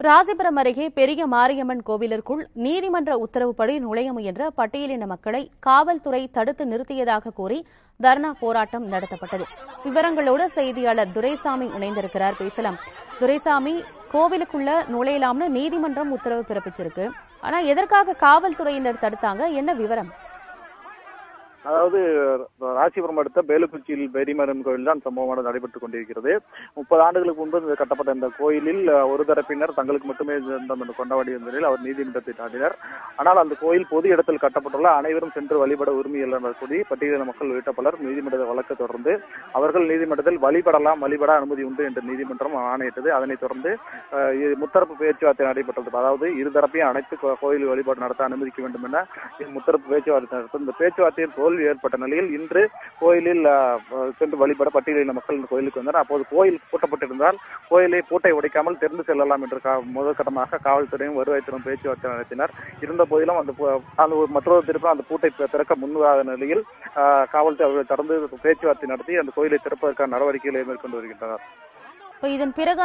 ராசிபுரம் அருகே பெரிய மாரியம்மன் கோவிலிற்குள் நீதிமன்ற உத்தரவுப்படி நுழைய முயன்ற பட்டியலின மக்களை காவல்துறை தடுத்து நிறுத்தியதாக கூறி தர்ணா போராட்டம் நடத்தப்பட்டது. விவரங்களோடு செய்தியாளர் துரைசாமி இணைந்திருக்கிறார். பேசலாம். துரைசாமி, கோவிலுக்குள்ள நுழையலாம்னு நீதிமன்றம் உத்தரவு பிறப்பிச்சிருக்கு. ஆனா எதற்காக காவல்துறையினர் தடுத்தாங்க? என்ன விவரம்? அதாவது ராசிபுரம் அடுத்த பேலுக்குச்சியில் பெரியமாரியம்மன் கோயில் தான் சம்பவமானது நடைபெற்றுக் கொண்டிருக்கிறது. 30 ஆண்டுகளுக்கு முன்பு கட்டப்பட்ட இந்த கோயிலில் ஒரு தரப்பினர் தங்களுக்கு மட்டுமே கொண்டாடி வந்த நிலையில் அவர் நீதிமன்றத்தை நாடினர். ஆனால் அந்த கோயில் பொது இடத்தில் கட்டப்பட்டுள்ள அனைவரும் சென்று வழிபட உரிமை இல்லை கூறி பட்டியலின மக்கள் உள்ளிட்ட பலர் நீதிமன்ற வழக்கு தொடர்ந்து அவர்கள் நீதிமன்றத்தில் வழிபட அனுமதி உண்டு என்று நீதிமன்றம் ஆணையிட்டது. அதனைத் தொடர்ந்து முத்தரப்பு பேச்சுவார்த்தை நடைபெற்றது. அதாவது இருதரப்பையும் அனைத்து கோயில் வழிபாடு நடத்த அனுமதிக்க வேண்டும் என முத்தரப்பு பேச்சுவார்த்தை நடத்தும். இந்த பேச்சுவார்த்தையில் தோல்வி ஏற்பட்ட நிலையில் இன்று கோயிலில் சென்று வழிபட பட்டியலின மக்கள் இந்த கோயிலுக்கு வந்தனர். அப்போது கோயில் பூட்டப்பட்டிருந்தால் கோயிலை பூட்டை உடைக்காமல் திறந்து செல்லலாம் என்று முதல் கட்டமாக காவல்துறையும் வருவாய்த்துறையும் பேச்சுவார்த்தை நடத்தினர். இருந்த போதிலும் அந்த மற்றொரு திருப்பம் அந்த பூட்டை திறக்க முன்வராத நிலையில் காவல்துறை அவர்கள் தொடர்ந்து பேச்சுவார்த்தை நடத்தி அந்த கோயிலை திறப்பதற்கான நடவடிக்கைகளை மேற்கொண்டு வருகின்றனர். இதன் பிறகு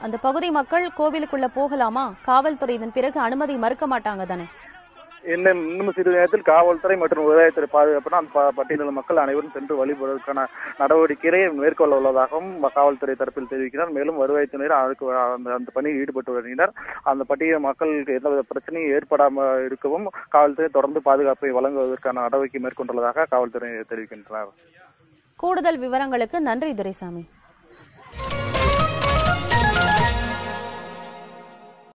அந்த பகுதி மக்கள் கோவிலுக்குள்ள போகலாமா? காவல்துறை இதன் பிறகு அனுமதி மறுக்க மாட்டாங்க தானே? இன்னும் சிறிது நேரத்தில் காவல்துறை மற்றும் வருவாய்த்துறை பாதுகாப்புடன் அந்த பட்டியலின மக்கள் அனைவரும் சென்று வழிபடுவதற்கான நடவடிக்கையை மேற்கொள்ள உள்ளதாகவும் காவல்துறை தரப்பில் தெரிவிக்கிறார். மேலும் வருவாய்த்துறையினர் அந்த பணியில் ஈடுபட்டு வருகின்றனர். அந்த பட்டியல் மக்களுக்கு எந்தவித பிரச்சனையும் ஏற்படாமல் இருக்கவும் காவல்துறை தொடர்ந்து பாதுகாப்பை வழங்குவதற்கான நடவடிக்கை மேற்கொண்டுள்ளதாக காவல்துறை தெரிவிக்கின்றனர். கூடுதல் விவரங்களுக்கு நன்றி துரைசாமி.